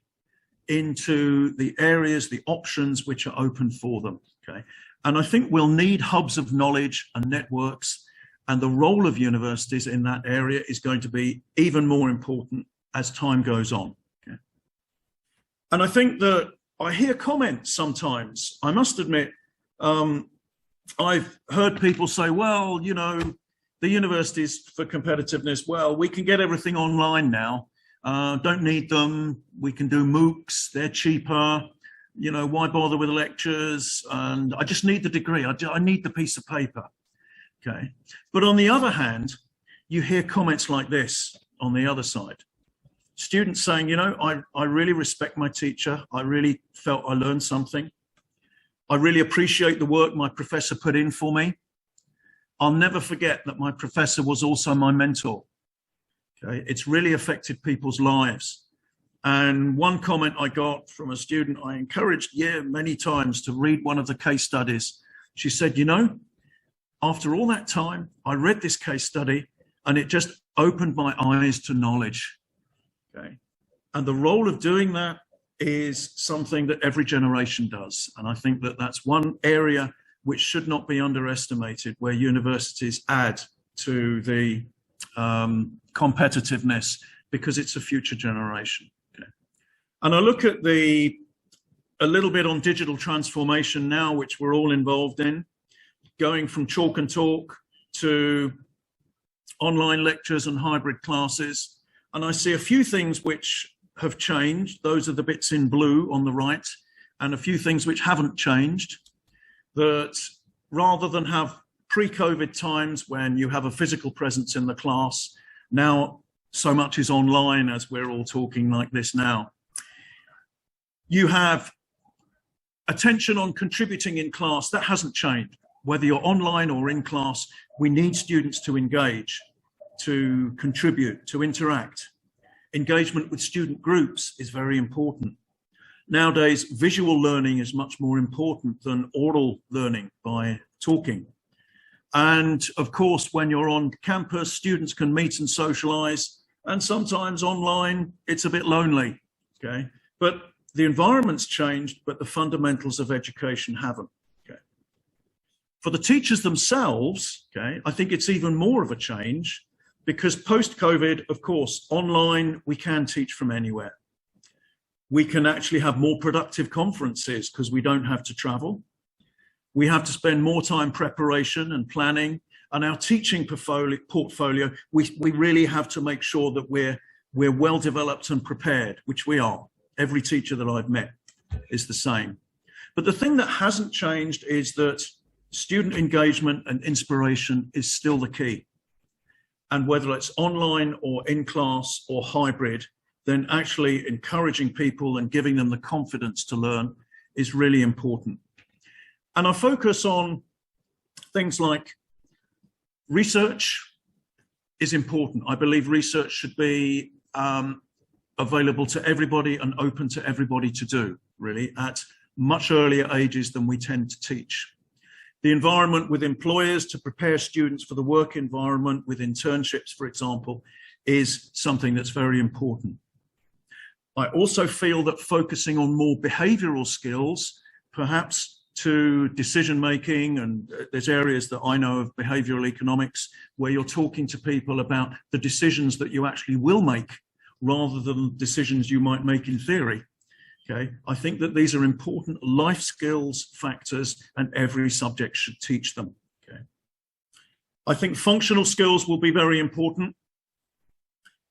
into the areas, the options which are open for them. Okay, and I think we'll need hubs of knowledge and networks, and the role of universities in that area is going to be even more important as time goes on. Okay. And I think that I hear comments sometimes, I must admit, I've heard people say, well, you know, the universities for competitiveness, well, we can get everything online now. Don't need them. We can do MOOCs, they're cheaper. You know, why bother with lectures? And I just need the degree. I need the piece of paper. Okay. But on the other hand, you hear comments like this on the other side. Students saying, you know, I really respect my teacher. I really felt I learned something. I really appreciate the work my professor put in for me. I'll never forget that my professor was also my mentor. Okay, it's really affected people's lives. And one comment I got from a student I encouraged many times to read one of the case studies. She said, you know, after all that time, I read this case study and it just opened my eyes to knowledge. Okay, and the role of doing that is something that every generation does. And I think that that's one area which should not be underestimated, where universities add to the competitiveness, because it's a future generation. Okay. And I look at a little bit on digital transformation now, which we're all involved in, going from chalk and talk to online lectures and hybrid classes. And I see a few things which have changed. Those are the bits in blue on the right, and a few things which haven't changed. That rather than have pre-COVID times when you have a physical presence in the class, now so much is online as we're all talking like this now. You have attention on contributing in class. That hasn't changed. Whether you're online or in class, we need students to engage, to contribute, to interact. Engagement with student groups is very important. Nowadays, visual learning is much more important than oral learning by talking. And of course, when you're on campus, students can meet and socialize, and sometimes online, it's a bit lonely, okay? But the environment's changed, but the fundamentals of education haven't, okay? For the teachers themselves, okay, I think it's even more of a change, because post-COVID, of course, online, we can teach from anywhere. We can actually have more productive conferences because we don't have to travel. We have to spend more time preparation and planning, and our teaching portfolio, we really have to make sure that we're well developed and prepared, which we are. Every teacher that I've met is the same. But the thing that hasn't changed is that student engagement and inspiration is still the key. And whether it's online or in class or hybrid, then actually encouraging people and giving them the confidence to learn is really important. And I focus on things like research is important. I believe research should be available to everybody and open to everybody to do, really, at much earlier ages than we tend to teach. The environment with employers to prepare students for the work environment with internships, for example, is something that's very important. I also feel that focusing on more behavioral skills, perhaps to decision-making, and there's areas that I know of behavioral economics where you're talking to people about the decisions that you actually will make rather than decisions you might make in theory. Okay, I think that these are important life skills factors and every subject should teach them. Okay, I think functional skills will be very important.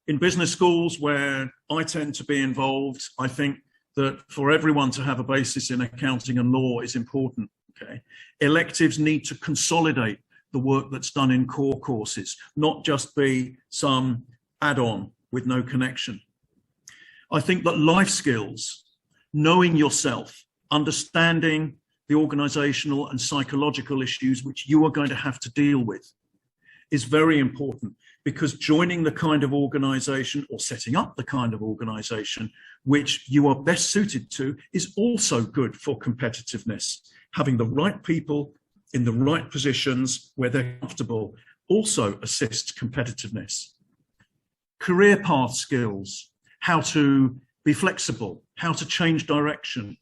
In business schools where I tend to be involved, I think that for everyone to have a basis in accounting and law is important. Okay, electives need to consolidate the work that's done in core courses, not just be some add-on with no connection. I think that life skills, knowing yourself, understanding the organizational and psychological issues which you are going to have to deal with is very important, because joining the kind of organization or setting up the kind of organization which you are best suited to is also good for competitiveness. Having the right people in the right positions where they're comfortable also assists competitiveness. Career path skills, how to be flexible, how to change direction,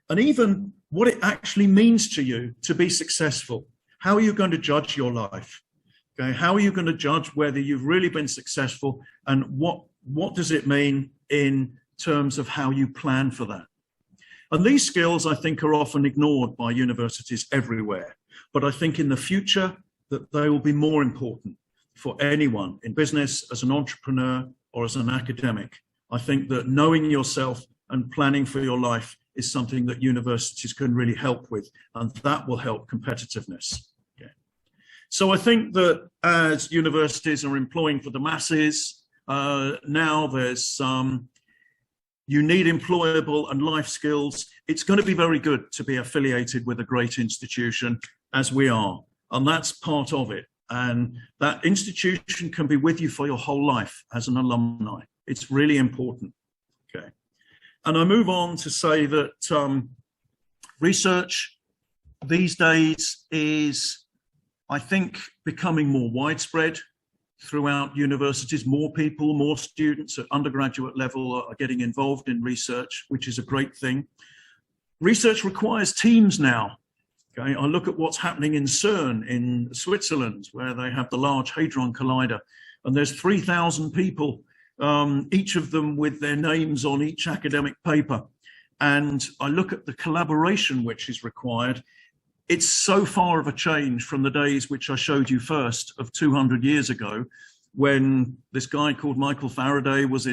and even what it actually means to you to be successful. How are you going to judge your life? Okay, how are you going to judge whether you've really been successful, and what does it mean in terms of how you plan for that? And these skills, I think, are often ignored by universities everywhere, but I think in the future that they will be more important for anyone in business, as an entrepreneur or as an academic. I think that knowing yourself and planning for your life is something that universities can really help with, and that will help competitiveness. Okay. So I think that as universities are employing for the masses, now there's you need employable and life skills. It's going to be very good to be affiliated with a great institution, as we are, and that's part of it. And that institution can be with you for your whole life as an alumni. It's really important. Okay. And I move on to say that research these days is, I think, becoming more widespread throughout universities. More people, more students at undergraduate level are getting involved in research, which is a great thing. Research requires teams now. Okay, I look at what's happening in CERN in Switzerland, where they have the Large Hadron Collider, and there's 3,000 people, each of them with their names on each academic paper. And I look at the collaboration which is required. It's so far of a change from the days which I showed you first of 200 years ago, when this guy called Michael Faraday was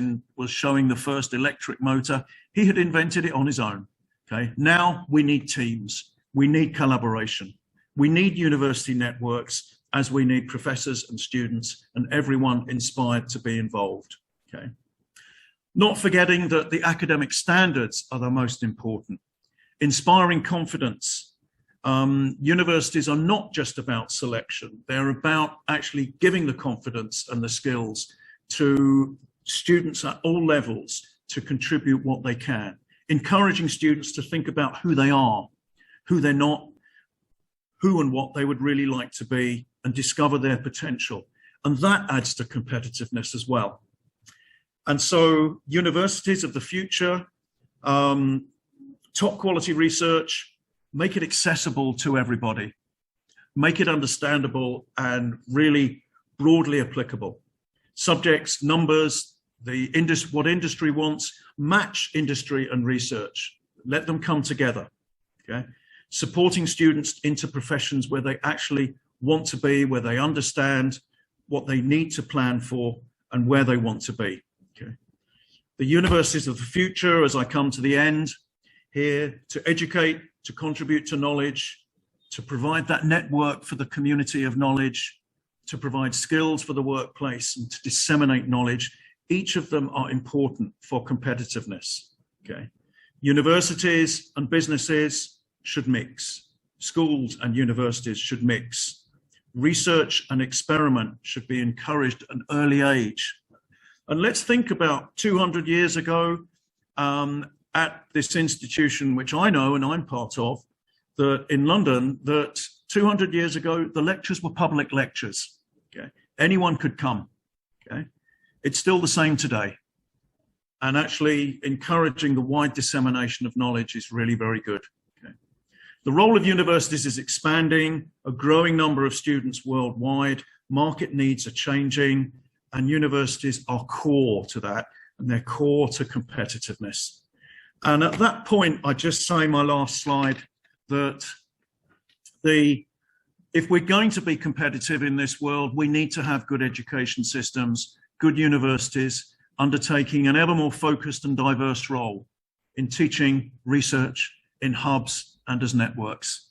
showing the first electric motor. He had invented it on his own. Okay, now we need teams. We need collaboration. We need university networks, as we need professors and students and everyone inspired to be involved. Okay. Not forgetting that the academic standards are the most important. Inspiring confidence. Universities are not just about selection. They're about actually giving the confidence and the skills to students at all levels to contribute what they can. Encouraging students to think about who they are, who they're not, who and what they would really like to be, and discover their potential. And that adds to competitiveness as well. And so universities of the future, top quality research, make it accessible to everybody, make it understandable and really broadly applicable. Subjects, numbers, what industry wants, match industry and research. Let them come together, okay? Supporting students into professions where they actually want to be, where they understand what they need to plan for and where they want to be. Okay. The universities of the future, as I come to the end, here to educate, to contribute to knowledge, to provide that network for the community of knowledge, to provide skills for the workplace and to disseminate knowledge. Each of them are important for competitiveness. Okay. Universities and businesses should mix. Schools and universities should mix. Research and experiment should be encouraged at an early age. And let's think about 200 years ago at this institution, which I know and I'm part of, that in London, that 200 years ago, the lectures were public lectures. Okay? Anyone could come. Okay? It's still the same today. And actually encouraging the wide dissemination of knowledge is really very good. Okay? The role of universities is expanding, a growing number of students worldwide, market needs are changing, and universities are core to that, and they're core to competitiveness. And at that point, I just say my last slide that if we're going to be competitive in this world, we need to have good education systems, good universities, undertaking an ever more focused and diverse role in teaching, research, in hubs and as networks.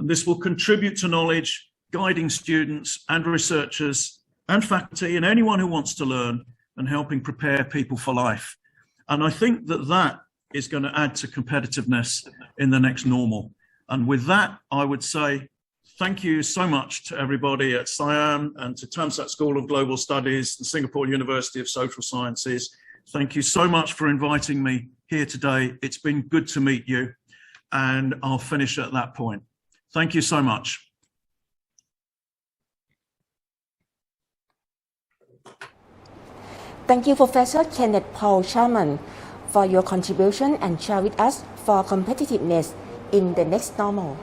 And this will contribute to knowledge, guiding students and researchers and faculty and anyone who wants to learn and helping prepare people for life. And I think that that is going to add to competitiveness in the next normal. And with that, I would say thank you so much to everybody at Siam and to Tamsat School of Global Studies, the Singapore University of Social Sciences. Thank you so much for inviting me here today. It's been good to meet you, and I'll finish at that point. Thank you so much. Thank you, Professor Kenneth Paul Sharman, for your contribution and share with us for competitiveness in the next normal.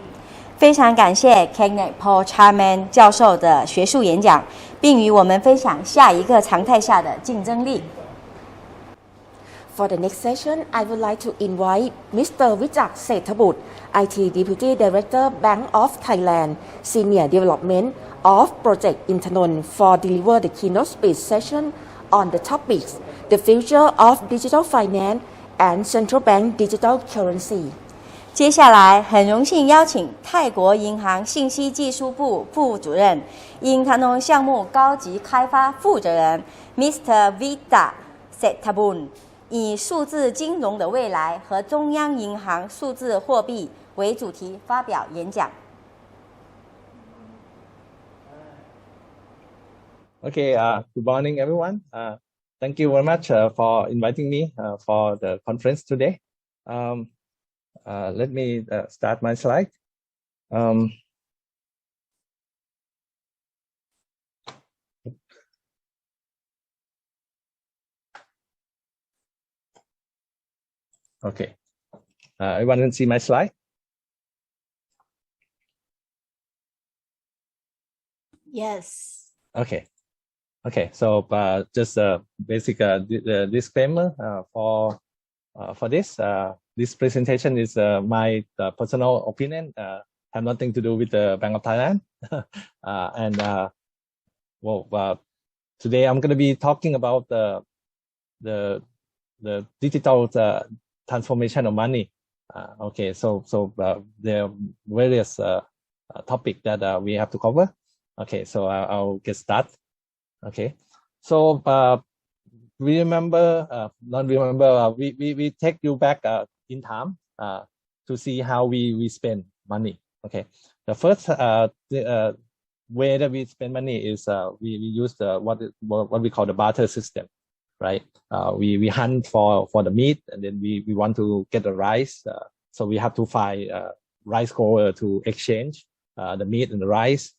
非常感谢 Kenneth Paul Sharman 教授的学术演讲，并与我们分享下一个常态下的竞争力。For the next session, I would like to invite Mr. Vijak Sethabut, IT Deputy Director, Bank of Thailand, Senior Development of Project Intanon, for deliver the keynote speech session on the topics, the future of digital finance and central bank digital currency. 接下来，很荣幸邀请泰国银行信息技术部副主任、英塔农项目高级开发负责人 Mr. Vijak Sethabut 以数字金融的未来和中央银行数字货币为主题发表演讲。Okay, good morning, everyone. Thank you very much for inviting me for the conference today. Let me start my slide. Okay, everyone can see my slide? Yes. Okay. Okay, so just a basic disclaimer for this. This presentation is my personal opinion. Have nothing to do with the Bank of Thailand. Today I'm going to be talking about the digital transformation of money. Okay, so there are various topics that we have to cover. Okay, so I'll get started. Okay, so we remember, not remember, we take you back in time to see how we spend money. Okay, the first way that we spend money is we use what we call the barter system, right? We hunt for the meat, and then we want to get the rice, so we have to find rice grower to exchange the meat and the rice,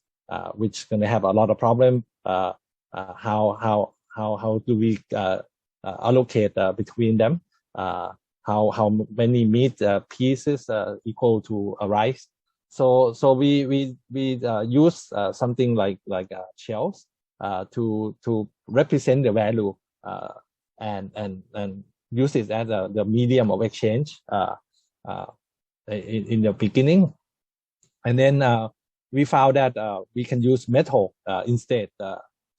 which going to have a lot of problem. How do we allocate between them? How many meat pieces equal to a rice? So we use something like shells to represent the value and use it as the medium of exchange in the beginning, and then we found that we can use metal instead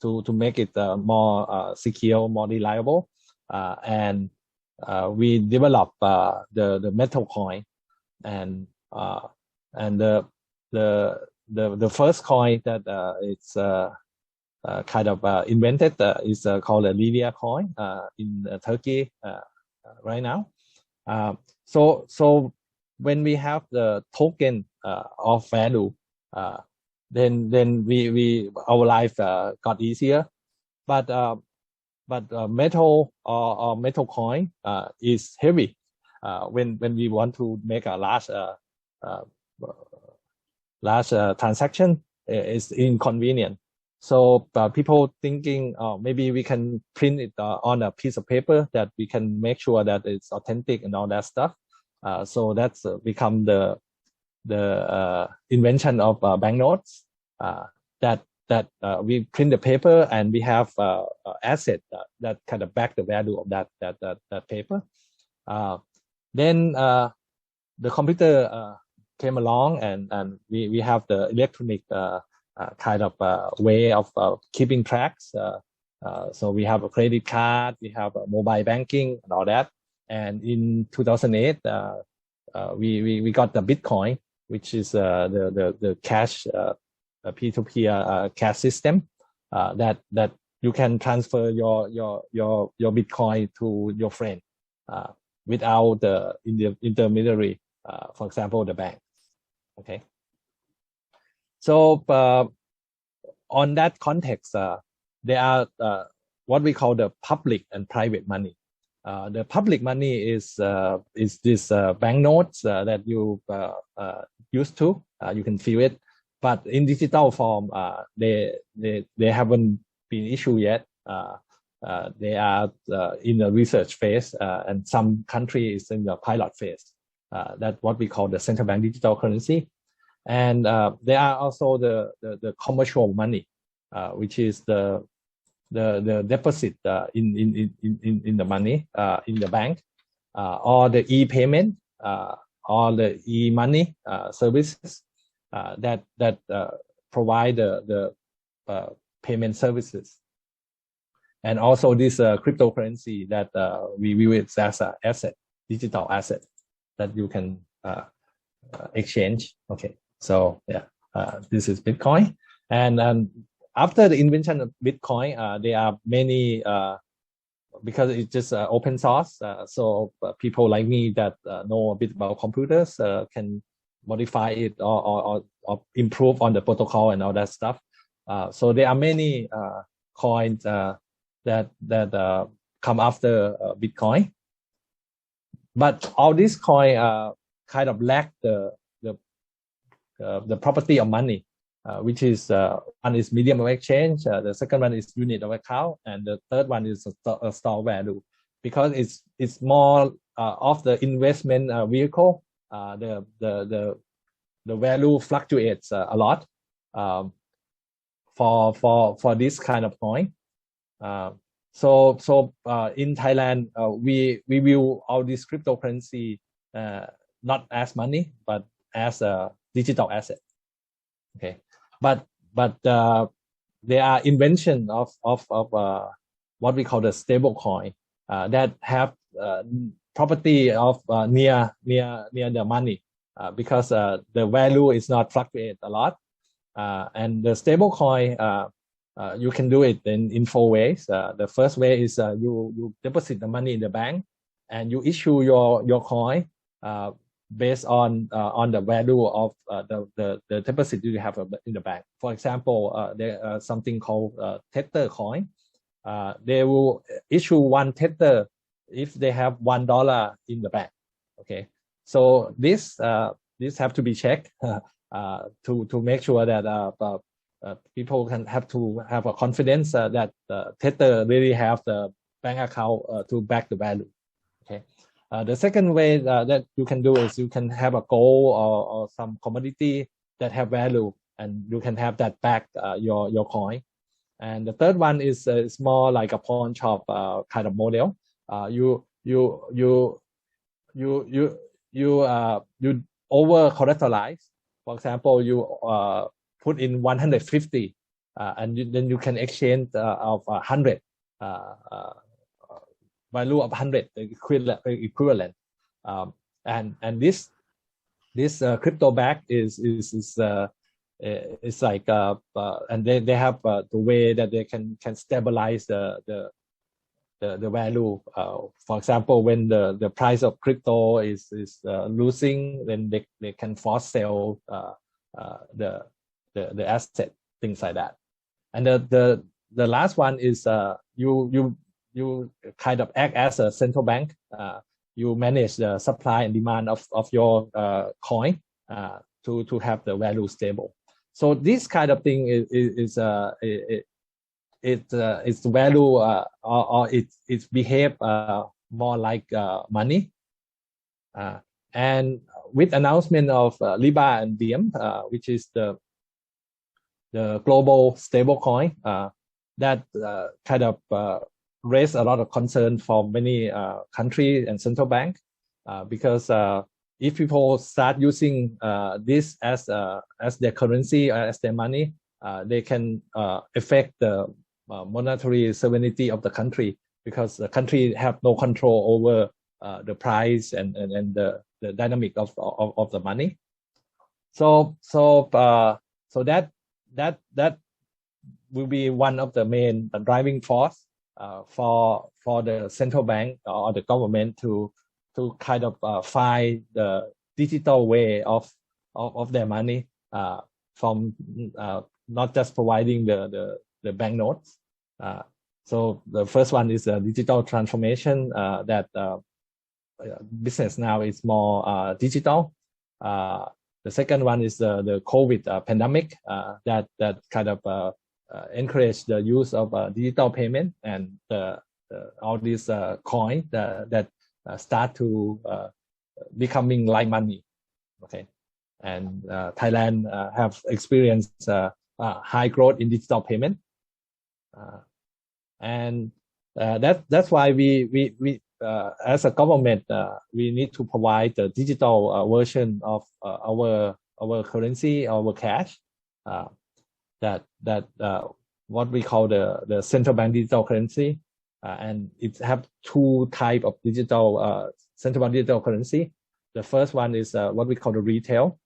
to make it more secure, more reliable, and we develop the metal coin, and the first coin that it's kind of invented is called a Lilia coin in Turkey right now. So when we have the token of value, then we our life got easier. But metal or metal coin is heavy when we want to make a large transaction. Is inconvenient. So people thinking maybe we can print it on a piece of paper that we can make sure that it's authentic and all that stuff. So that's become the invention of banknotes, that we print the paper and we have asset that kind of back the value of that paper. Then the computer came along, and we have the electronic kind of way of keeping tracks. So we have a credit card, we have a mobile banking and all that. And in 2008, we got the Bitcoin, which is the cash peer-to-peer cash system that you can transfer your Bitcoin to your friend without the intermediary, for example, the bank. Okay. So on that context, there are what we call the public and private money. The public money is this banknotes that you used to. You can feel it, but in digital form, they haven't been issued yet. They are in the research phase, and some countries in the pilot phase. That's what we call the central bank digital currency. And there are also the commercial money, which is the deposit in the money in the bank, or the e-payment, or the e-money services that provide the payment services, and also this cryptocurrency that we view it as an asset, digital asset that you can exchange. Okay, so yeah, this is Bitcoin, and after the invention of Bitcoin, there are many, because it's just open source, so people like me that know a bit about computers can modify it or improve on the protocol and all that stuff. So there are many coins that come after Bitcoin, but all these coins kind of lack the property of money. Which is one is medium of exchange, the second one is unit of account, and the third one is a store value, because it's more of the investment vehicle. The value fluctuates a lot for this kind of coin. So in Thailand, we view all this cryptocurrency not as money but as a digital asset. Okay. But there are invention of what we call the stablecoin that have property of near the money, because the value is not fluctuate a lot, And the stablecoin, you can do it in 4 ways. The first way is you deposit the money in the bank, and you issue your coin based on the value of the deposit you have in the bank. For example, there something called tether coin. They will issue 1 tether if they have $1 in the bank. Okay, so this have to be checked to make sure that people can have to have a confidence that tether really have the bank account to back the value. Okay. The second way that you can do is you can have a gold or some commodity that have value, and you can have that back your coin. And the third one is more like a pawn shop kind of model. You over collateralize. For example, you put in 150, and then you can exchange of 100. Value of 100 equivalent, and this crypto back is like and they have the way that they can stabilize the value. For example, when the price of crypto is losing, then they can force sell the asset, things like that. And the last one is you kind of act as a central bank. You manage the supply and demand of your coin to have the value stable. So this kind of thing is value or it behave more like money. And with announcement of Liba and Diem, which is the global stablecoin, that kind of raised a lot of concern for many countries and central bank, because if people start using this as their currency or as their money, they can affect the monetary sovereignty of the country, because the country have no control over the price and the dynamic of the money. So that will be one of the main driving force for the central bank or the government to kind of find the digital way of their money, from not just providing the banknotes. So the first one is digital transformation, that business now is more digital. The second one is the COVID pandemic, that kind of encourage the use of digital payment, and all these coins that start to becoming like money. Okay, and Thailand have experienced high growth in digital payment, and that's why we as a government we need to provide the digital version of our currency, our cash. That what we call the central bank digital currency, and it have 2 type of digital central bank digital currency. The first one is what we call the retail.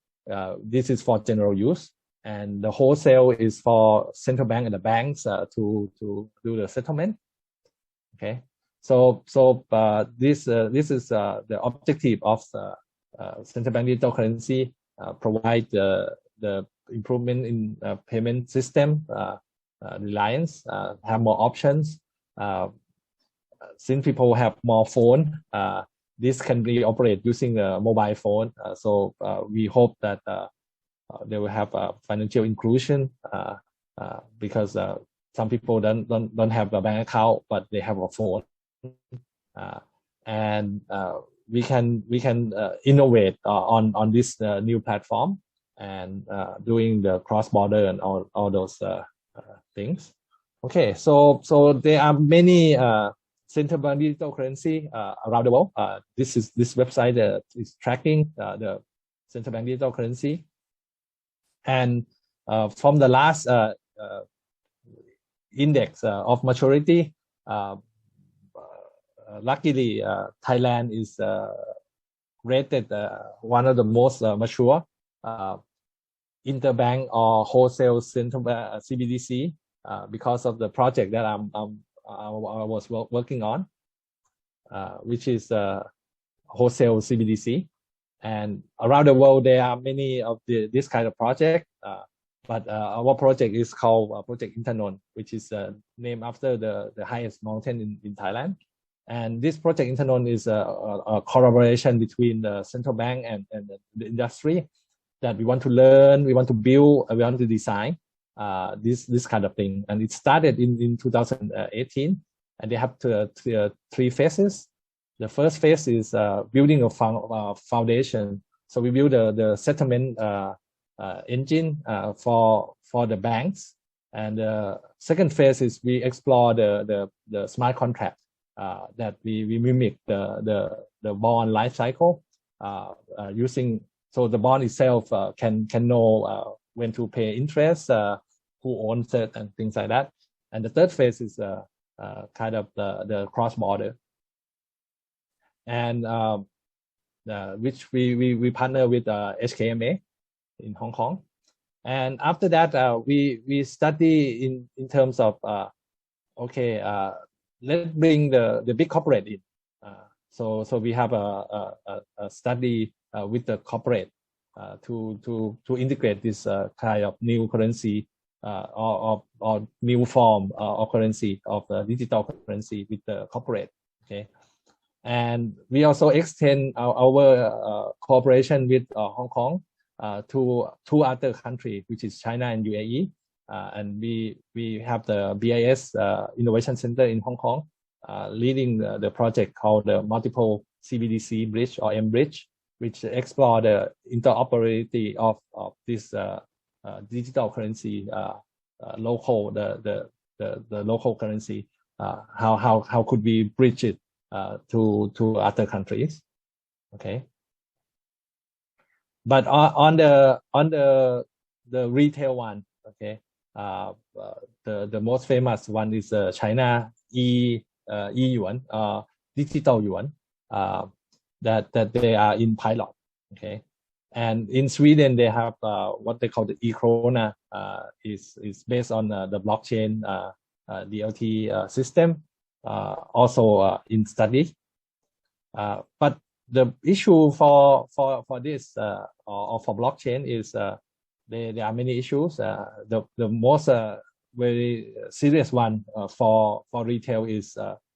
This is for general use, and the wholesale is for central bank and the banks to do the settlement. Okay, so this is the objective of central bank digital currency, provide the improvement in payment system, reliance, have more options. Since people have more phone, this can be operated using a mobile phone. So we hope that they will have financial inclusion, because some people don't have a bank account, but they have a phone, and we can innovate on this new platform, and doing the cross-border and all those things. Okay, so there are many central bank digital currency around the world. This website is tracking the central bank digital currency, and from the last index of maturity, luckily Thailand is rated one of the most mature. interbank or wholesale central CBDC because of the project that I was working on, which is wholesale CBDC. And around the world, there are many of this kind of project, but our project is called Project Intanon, which is named after the highest mountain in Thailand. And this Project Intanon is a collaboration between the central bank and the industry that we want to learn, we want to build, we want to design this kind of thing. And it started in 2018, and they have three phases. The first phase is building a foundation. So we build the settlement engine for the banks. And the second phase is we explore the smart contract that we mimic the bond life cycle using. So the bond itself can know when to pay interest, who owns it, and things like that. And the third phase is kind of the cross border. And which we partner with HKMA in Hong Kong. And after that, we study in terms of let's bring the big corporate in. So we have a study with the corporate to integrate this kind of new currency or new form of currency of digital currency with the corporate. Okay. And we also extend our cooperation with Hong Kong to two other countries, which is China and UAE. And we have the BIS Innovation Center in Hong Kong leading the project called the Multiple CBDC Bridge or M-Bridge, which explore the interoperability of this digital currency, local the local currency. How could we bridge it to other countries? Okay. But on the retail one, okay, the most famous one is China e-yuan, digital yuan, that they are in pilot. Okay. And in Sweden, they have what they call the e-krona, is based on the blockchain DLT system, also in study. But the issue for this or for blockchain is there are many issues. The most very serious one for retail is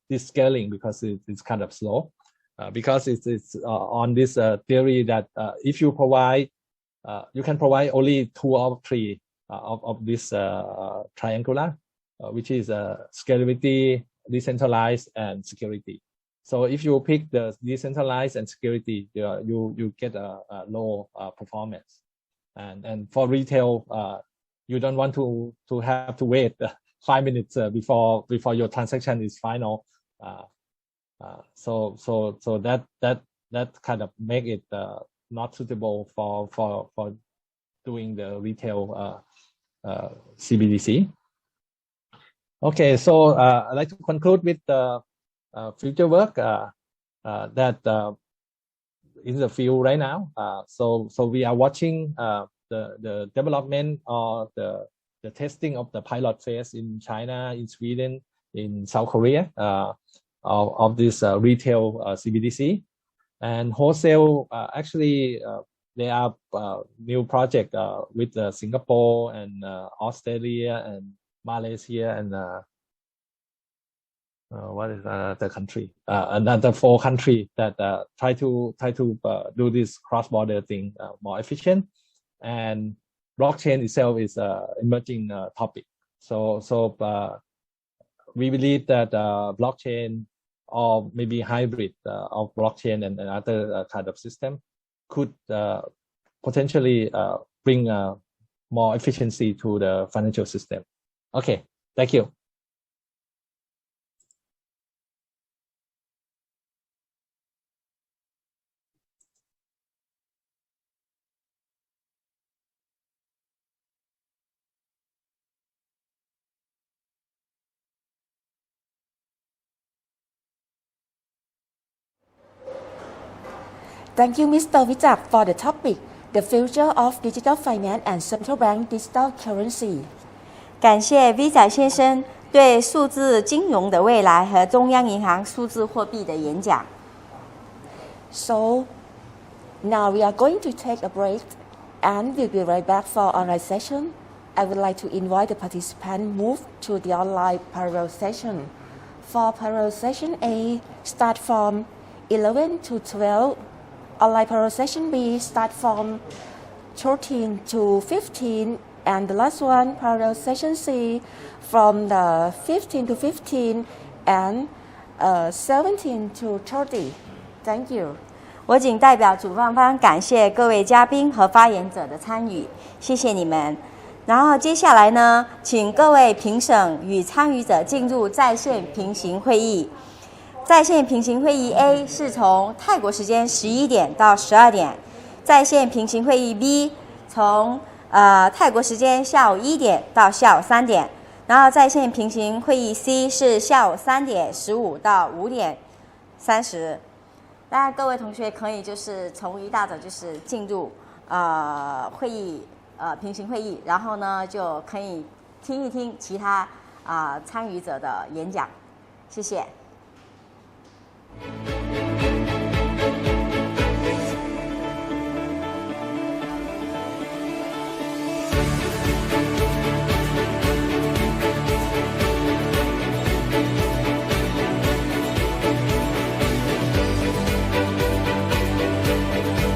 this scaling, because it's kind of slow. Because it's on this theory that if you provide, you can provide only 2 or 3 of this triangular, which is scalability, decentralized, and security. So if you pick the decentralized and security, you get a low performance. And for retail, you don't want to have to wait 5 minutes before your transaction is final. So that kind of make it not suitable for doing the retail CBDC. Okay, so I'd like to conclude with the future work that in the field right now. So we are watching the development or the testing of the pilot phase in China, in Sweden, in South Korea. Of this retail CBDC. And wholesale, actually there are new project with Singapore and Australia and Malaysia and what is the country? Another 4 countries that try to do this cross-border thing more efficient. And blockchain itself is emerging topic. So we believe that blockchain, or maybe hybrid of blockchain and other kind of system, could potentially bring more efficiency to the financial system. Okay, thank you. Thank you, Mr. Vijak, for the topic. the future of digital finance and central bank digital currency. 感谢 V 仔先生对数字金融的未来和中央银行数字货币的演讲。So now we are going to take a break and we'll be right back for online session. I would like to invite the participants move to the online parallel session. For parallel session A, start from 11 to 12. Online parallel session B, start from 13 to 15. And the last one, parallel session C, from the 15 to 15 and 17 to 30. Thank you. 我仅代表主办方感谢各位嘉宾和发言者的参与，谢谢你们。然后接下来呢，请各位评审与参与者进入在线平行会议。在线平行会议 A 是从泰国时间11点到12点，在线平行会议 B 从泰国时间下午1点到下午3点，然后在线平行会议 C 是下午3点15到5点30。当然，各位同学可以就是从一大早就是进入会议平行会议，然后呢就可以听一听其他参与者的演讲。谢谢。